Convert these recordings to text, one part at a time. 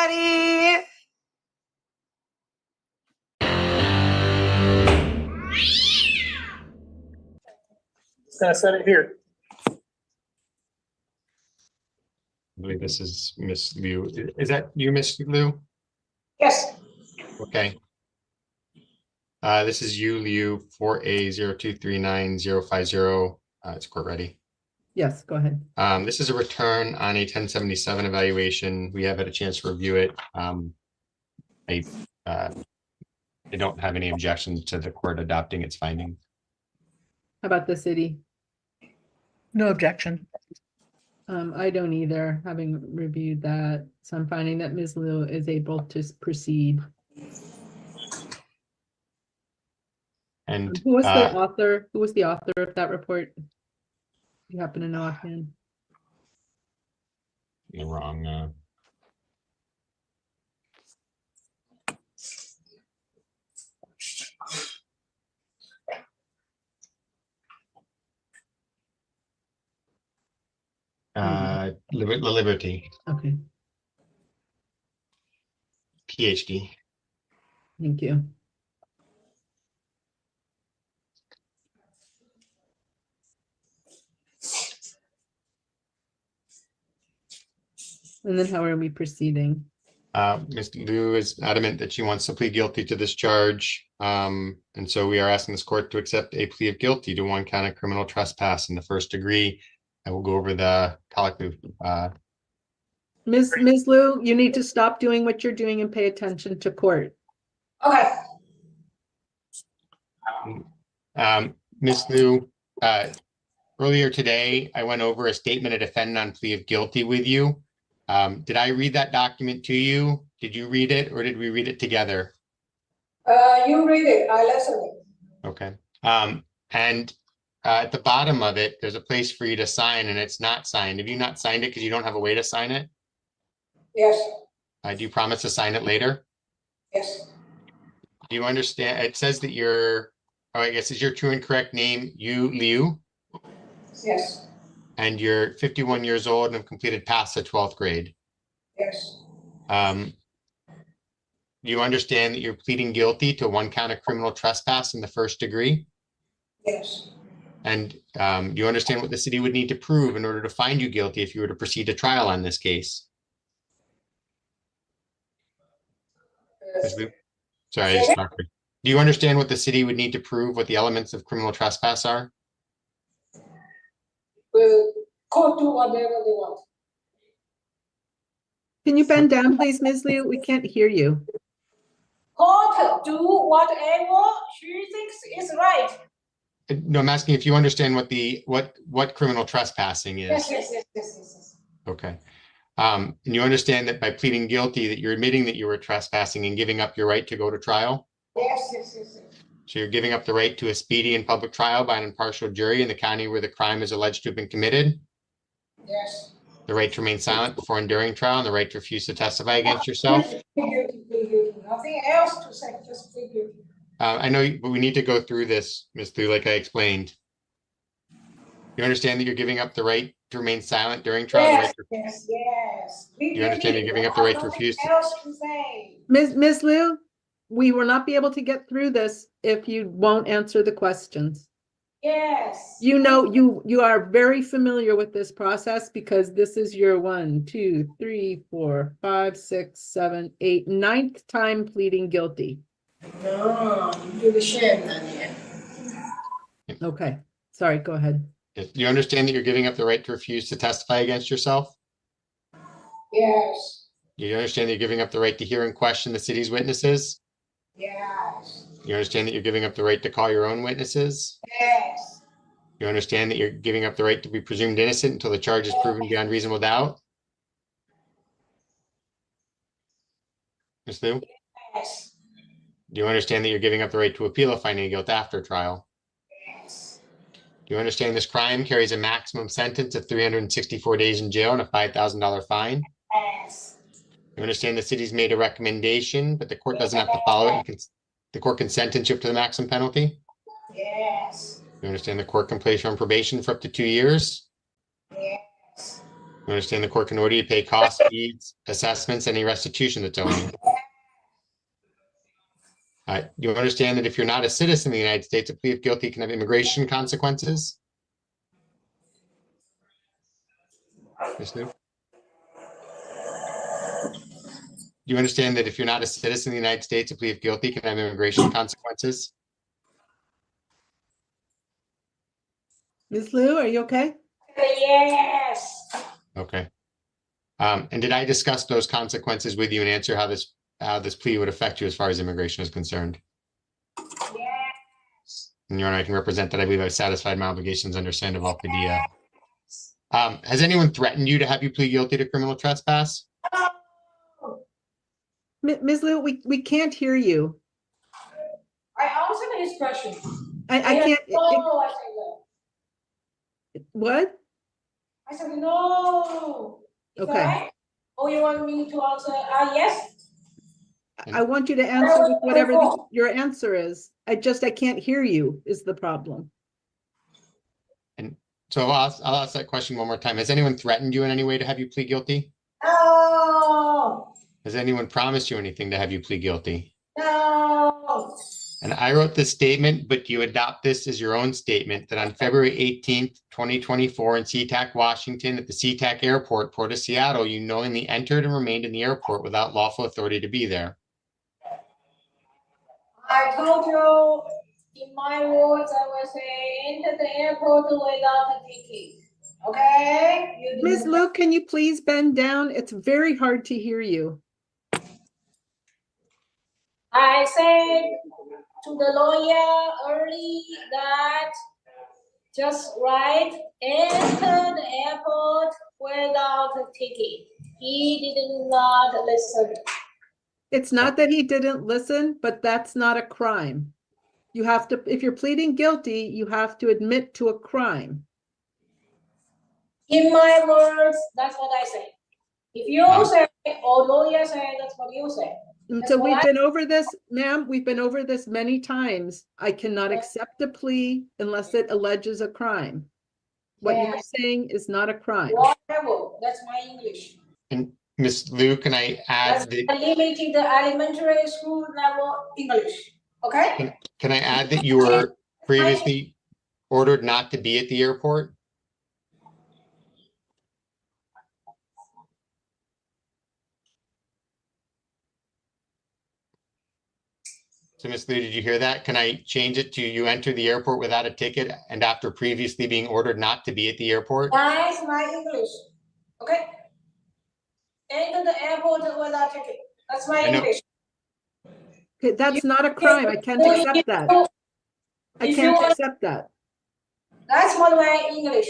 everybody. Just gonna set it here. I believe this is Miss Liu. Is that you, Miss Liu? Yes. Okay. This is you, Liu, 4A0239050. It's court ready. Yes, go ahead. This is a return on a 1077 evaluation. We have had a chance to review it. I don't have any objections to the court adopting its findings. How about the city? No objection. I don't either, having reviewed that. So I'm finding that Ms. Liu is able to proceed. And Who was the author? Who was the author of that report? You happen to know offhand? you're wrong. Liberty, Okay, PhD. thank you. And then how are we proceeding? Ms. Liu is adamant that she wants to plead guilty to this charge. And so we are asking this court to accept a plea of guilty to 1 count of criminal trespass in the first degree. I will go over the collective. Ms. Liu, you need to stop doing what you're doing and pay attention to court. Okay. Ms. Liu, earlier today, I went over a statement of defendant on plea of guilty with you. Did I read that document to you? Did you read it, or did we read it together? You read it. I listen. Okay. And at the bottom of it, there's a place for you to sign, and it's not signed. Have you not signed it because you don't have a way to sign it? Yes. Do you promise to sign it later? Yes. Do you understand? It says that your, oh, I guess is your true and correct name Yu Liu, Yes. and you're 51 years old and have completed past the 12th grade. Yes. Do you understand that you're pleading guilty to 1 count of criminal trespass in the first degree? Yes. And do you understand what the city would need to prove in order to find you guilty if you were to proceed to trial on this case? Ms. Liu? Sorry, I just talked. Do you understand what the city would need to prove, what the elements of criminal trespass are? Court do whatever they want. Can you bend down, please, Ms. Liu? We can't hear you. Court do whatever she thinks is right. No, I'm asking if you understand what the what criminal trespassing is. Yes. Okay. And you understand that by pleading guilty that you're admitting that you were trespassing and giving up your right to go to trial? Yes. So you're giving up the right to a speedy and public trial by an impartial jury in the county where the crime is alleged to have been committed? Yes. The right to remain silent before and during trial, and the right to refuse to testify against yourself? Nothing else to say, just plead guilty. I know, but we need to go through this, Ms. Liu, like I explained. You understand that you're giving up the right to remain silent during trial? Yes. You understand you're giving up the right to refuse to? Else to say. Ms. Liu, we will not be able to get through this if you won't answer the questions. Yes. You know, you are very familiar with this process because this is your 1, 2, 3, 4, 5, 6, 7, 8, 9th time pleading guilty. No, you do the shame, Daniel. Okay, sorry, go ahead. Do you understand that you're giving up the right to refuse to testify against yourself? Yes. Do you understand that you're giving up the right to hear and question the city's witnesses? Yes. You understand that you're giving up the right to call your own witnesses? Yes. You understand that you're giving up the right to be presumed innocent until the charge is proven beyond reasonable doubt? Ms. Liu? Yes. Do you understand that you're giving up the right to appeal a finding of guilt after trial? Yes. Do you understand this crime carries a maximum sentence of 364 days in jail and a $5,000 fine? Yes. You understand the city's made a recommendation, but the court doesn't have to follow it. The court can sentence you up to the maximum penalty? Yes. You understand the court can place you on probation for up to 2 years? Yes. You understand the court can order you to pay costs, fees, assessments, any restitution that's owing you. You understand that if you're not a citizen of the United States, a plea of guilty can have immigration consequences? Ms. Liu? Do you understand that if you're not a citizen of the United States, a plea of guilty can have immigration consequences? Ms. Liu, are you okay? Yes. Okay. And did I discuss those consequences with you and answer how this plea would affect you as far as immigration is concerned? Yes. And Your Honor, I can represent that I believe I've satisfied my obligations under Sandoval Padilla. Has anyone threatened you to have you plead guilty to criminal trespass? Ms. Liu, we can't hear you. I answered his question. I can't. No, I said no. What? I said no. Is that Okay. right? Oh, you want me to answer? Yes. I want you to answer with whatever your answer is. I can't hear you is the problem. And so I'll ask that question one more time. Has anyone threatened you in any way to have you plead guilty? No. Has anyone promised you anything to have you plead guilty? No. And I wrote this statement, but you adopt this as your own statement that on February 18th, 2024 in SeaTac, Washington at the SeaTac Airport, Port of Seattle, you knowingly entered and remained in the airport without lawful authority to be there. I told you in my words, I will say enter the airport without a ticket. Okay? You Ms. do- Liu, can you please bend down? It's very hard to hear you. I said to the lawyer early that just write enter the airport without a ticket. He did not listen. It's not that he didn't listen, but that's not a crime. You have to, if you're pleading guilty, you have to admit to a crime. In my words, that's what I say. If you say or lawyer say, that's what you say. And That's so what we've I- been over this, ma'am, we've been over this many times. I cannot accept a plea unless it alleges a crime. What you're Yeah. saying is not a crime. Whatever, that's my English. And Ms. Liu, can I That's add that? a limited elementary school level English, okay? Can I add that you were previously ordered not to be at the airport? So Ms. Liu, did you hear that? Can I change it to you enter the airport without a ticket and after previously being ordered not to be at the airport? That's my English, okay? Enter the airport without ticket, that's my I know. English. Okay, that's not a crime. I can't accept that. I If can't you- accept that. That's what my English.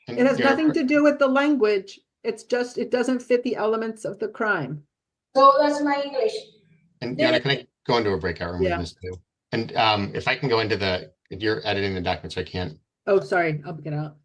And It has Your- nothing to do with the language. It's just, it doesn't fit the elements of the crime. So that's my English. And Yana, can I go into a breakout room with Yeah. Ms. Liu? And if I can go into if you're editing the documents, I can't. Oh, sorry, I'll get out.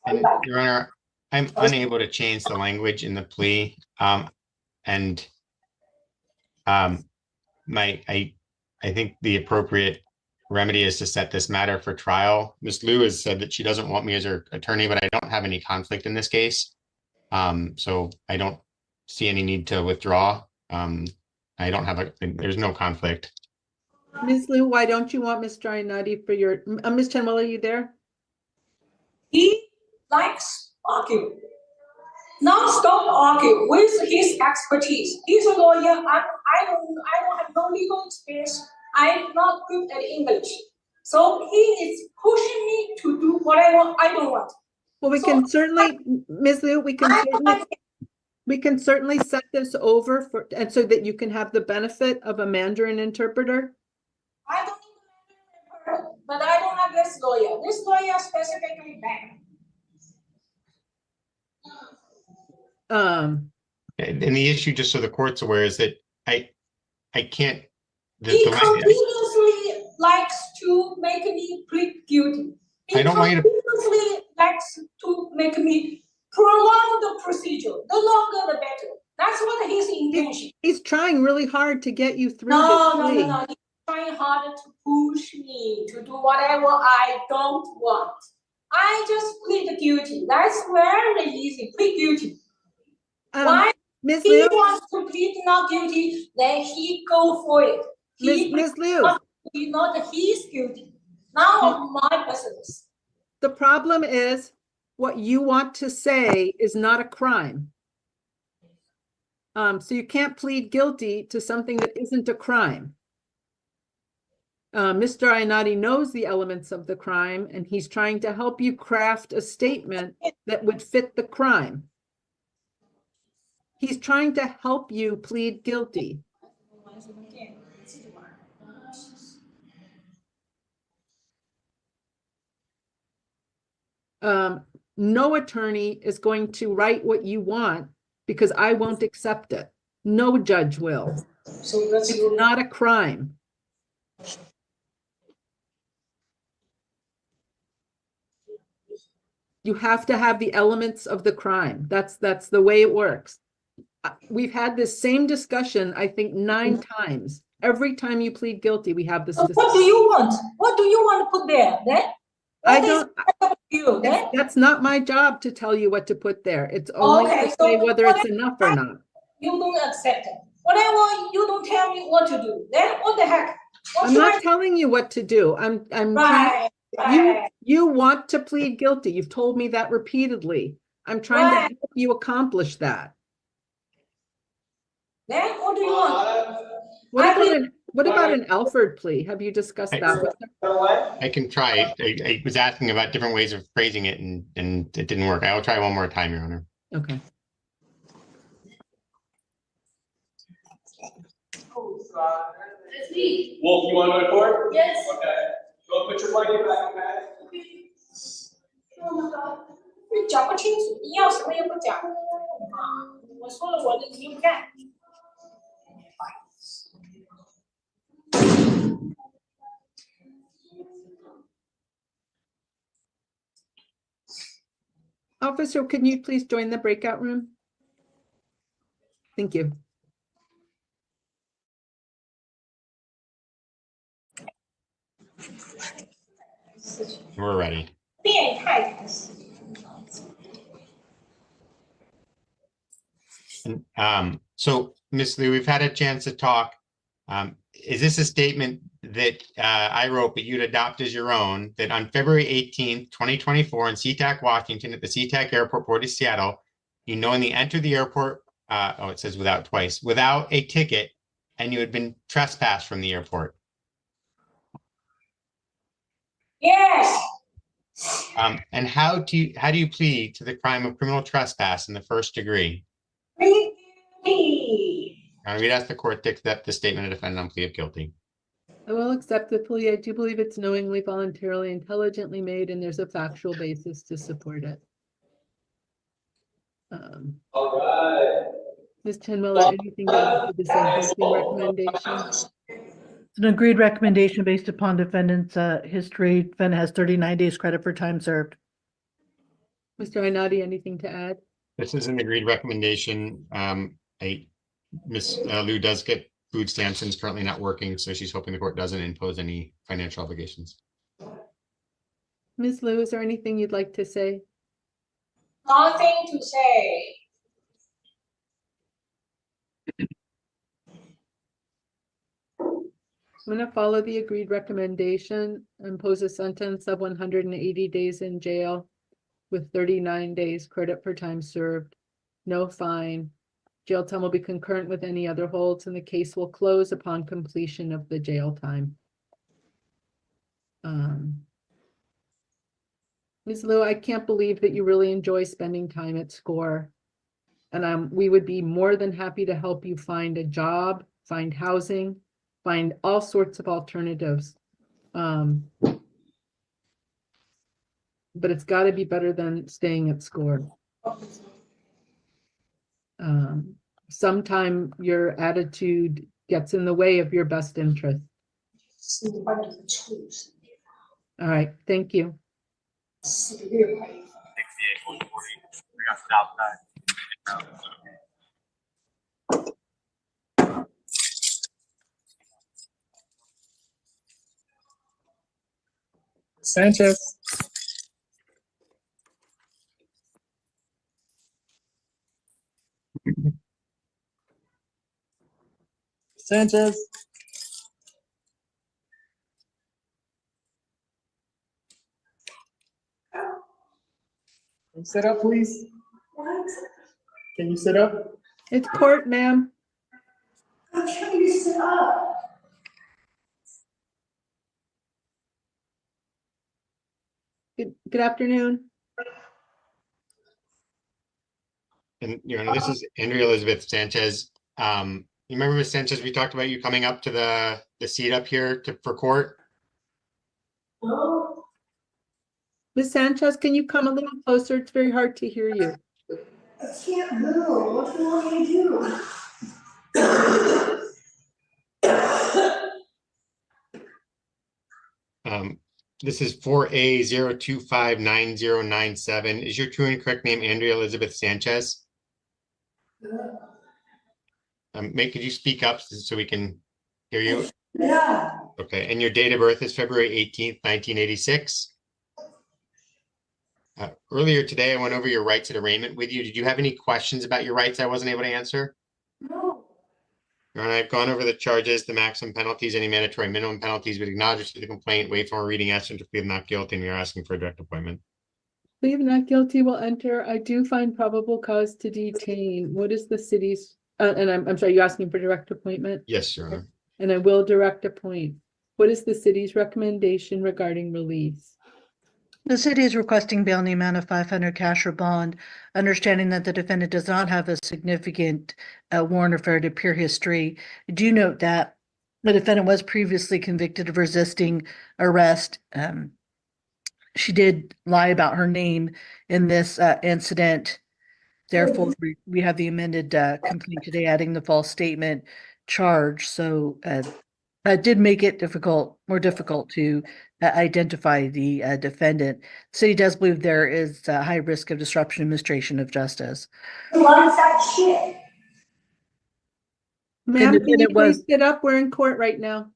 And Your Honor, I'm unable to change the language in the plea. And I think the appropriate remedy is to set this matter for trial. Ms. Liu has said that she doesn't want me as her attorney, but I don't have any conflict in this case. So I don't see any need to withdraw. I don't have there's no conflict. Ms. Liu, why don't you want Ms. Giannotti for your, Ms. Chenwell, are you there? He likes argue. Non-stop argue with his expertise. He's a lawyer. I don't have no legal experience. I'm not good at English. So he is pushing me to do what I want. I don't want. Well, we So can certainly, Ms. Liu, we can certainly set this over for, and so that you can have the benefit of a Mandarin interpreter. I don't need a but I don't have this lawyer. This lawyer specifically bad. And the issue, just so the court's aware, is that I can't. He continuously likes to make me plead guilty. He I don't want you to- continuously likes to make me prolong the procedure. The longer, the better. That's what his intention. He's trying really hard to get you through No, this no, no, plea. no. He's trying harder to push me to do whatever I don't want. I just plead guilty. That's very easy. Plead guilty. Why Ms. he Liu, wants to plead not guilty, then he go for it. Ms. Liu, He not he's guilty. None of my business. the problem is what you want to say is not a crime. So you can't plead guilty to something that isn't a crime. Mr. Ainati knows the elements of the crime, and he's trying to help you craft a statement that would fit the crime. He's trying to help you plead guilty. No attorney is going to write what you want because I won't accept it. No judge will. So that's It's not a crime. You have to have the elements of the crime. That's the way it works. We've had this same discussion, I think, 9 times. Every time you plead guilty, we have this discussion. What do you want? What do you want to put there? Then I don't. you then? That's not my job to tell you what to put there. It's only Okay, to say so whether it's enough or not. You don't accept it. Whatever you don't tell me what to do. Then what the heck? What I'm should not telling you what to do. I'm trying. You want to plead guilty. You've told me that repeatedly. I'm trying to help you accomplish that. Then what do you want? What about an Alford plea? Have you discussed that with her? I can try. I was asking about different ways of phrasing it, and it didn't work. I will try one more time, Your Honor. Okay. Wolf, you want to go to court? Yes. Okay. Go put your blanket back, okay? 你讲不清楚，你要什么也不讲。我说了我的，你不干。Officer, can you please join the breakout room? Thank you. We're ready. 变态才是。 So, Ms. Liu, we've had a chance to talk. Is this a statement that I wrote, but you'd adopt as your own, that on February 18th, 2024 in SeaTac, Washington, at the SeaTac Airport, Port of Seattle, you knowingly entered the airport, it says without twice, without a ticket, and you had been trespassed from the airport? Yes. And how do you plead to the crime of criminal trespass in the first degree? We'd ask the court to accept the statement of defendant on plea of guilty. I will accept the plea. I do believe it's knowingly, voluntarily, intelligently made, and there's a factual basis to support it. All right. Ms. Chenmiller, anything to add to the sentencing recommendation? It's an agreed recommendation based upon defendant's history. Defendant has 39 days credit for time served. Mr. Ainati, anything to add? This is an agreed recommendation. Ms. Liu does get food stamps and is currently not working, so she's hoping the court doesn't impose any financial obligations. Ms. Liu, is there anything you'd like to say? Nothing to say. I'm going to follow the agreed recommendation, impose a sentence of 180 days in jail with 39 days credit for time served, no fine. Jail time will be concurrent with any other holds, and the case will close upon completion of the jail time. Ms. Liu, I can't believe that you really enjoy spending time at SCORE. And we would be more than happy to help you find a job, find housing, find all sorts of alternatives. But it's got to be better than staying at SCORE. Sometime your attitude gets in the way of your best interest. All right, thank you. Sanchez. Sanchez. Can you sit up, please? What? Can you sit up? It's court, ma'am. How can you sit up? Good afternoon. And, this is Andrea Elizabeth Sanchez. You remember, Ms. Sanchez, we talked about you coming up to the seat up here for court? No. Ms. Sanchez, can you come a little closer? It's very hard to hear you. I can't move. What do you want me to do? This is 4A0259097. Is your true and correct name Andrea Elizabeth Sanchez? Could you speak up so we can hear you? Yeah. Okay, and your date of birth is February 18th, 1986. Earlier today, I went over your rights at arraignment with you. Did you have any questions about your rights I wasn't able to answer? No. Your Honor, I've gone over the charges, the maximum penalties, any mandatory minimum penalties, but acknowledge to the complaint, wait for a reading answer to plead not guilty, and we are asking for a direct appointment. Plea of not guilty will enter. I do find probable cause to detain. What is the city's, and I'm sorry, you asking for direct appointment? Yes, Your Honor. And I will direct appoint. What is the city's recommendation regarding release? The city is requesting bail in the amount of 500 cash or bond, understanding that the defendant does not have a significant warrant or failure to appear history. Do note that the defendant was previously convicted of resisting arrest. She did lie about her name in this incident. Therefore, we have the amended complaint today, adding the false statement charge. So it did make it more difficult to identify the defendant. The city does believe there is a high risk of disruption administration of justice. What's that shit? Ma'am, can you defendant was- please sit up? We're in court right now.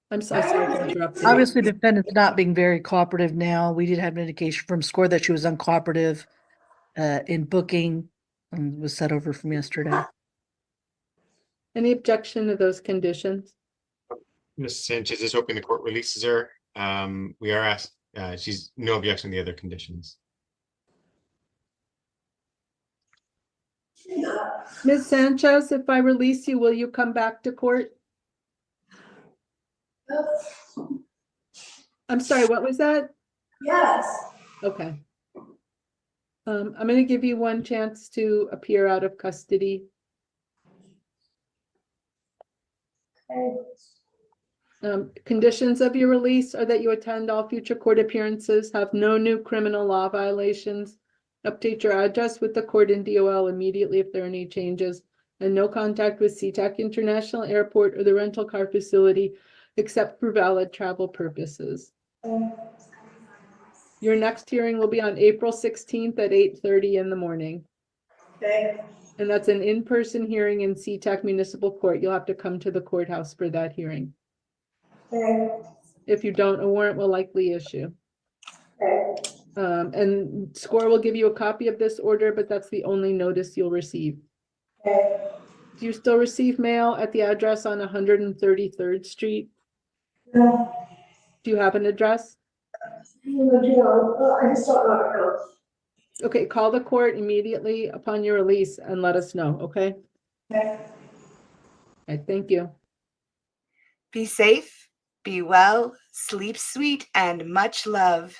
I'm sorry to interrupt you. Obviously, the defendant's not being very cooperative now. We did have an indication from SCORE that she was uncooperative in booking and was set over from yesterday. Any objection to those conditions? Ms. Sanchez is hoping the court releases her. We are asked, she's no objection to the other conditions. Ms. Sanchez, if I release you, will you come back to court? I'm sorry, what was that? Yes. Okay. I'm going to give you one chance to appear out of custody. Conditions of your release are that you attend all future court appearances, have no new criminal law violations, update your address with the court and DOL immediately if there are any changes, and no contact with SeaTac International Airport or the rental car facility except for valid travel purposes. Your next hearing will be on April 16th at 8:30 in the morning. Okay. And that's an in-person hearing in SeaTac Municipal Court. You'll have to come to the courthouse for that hearing. Okay. If you don't, a warrant will likely issue. Okay. And SCORE will give you a copy of this order, but that's the only notice you'll receive. Okay. Do you still receive mail at the address on 133rd Street? No. Do you have an address? I just don't know. Okay, call the court immediately upon your release and let us know, okay? Okay. Okay, thank you. Be safe, be well, sleep sweet, and much love.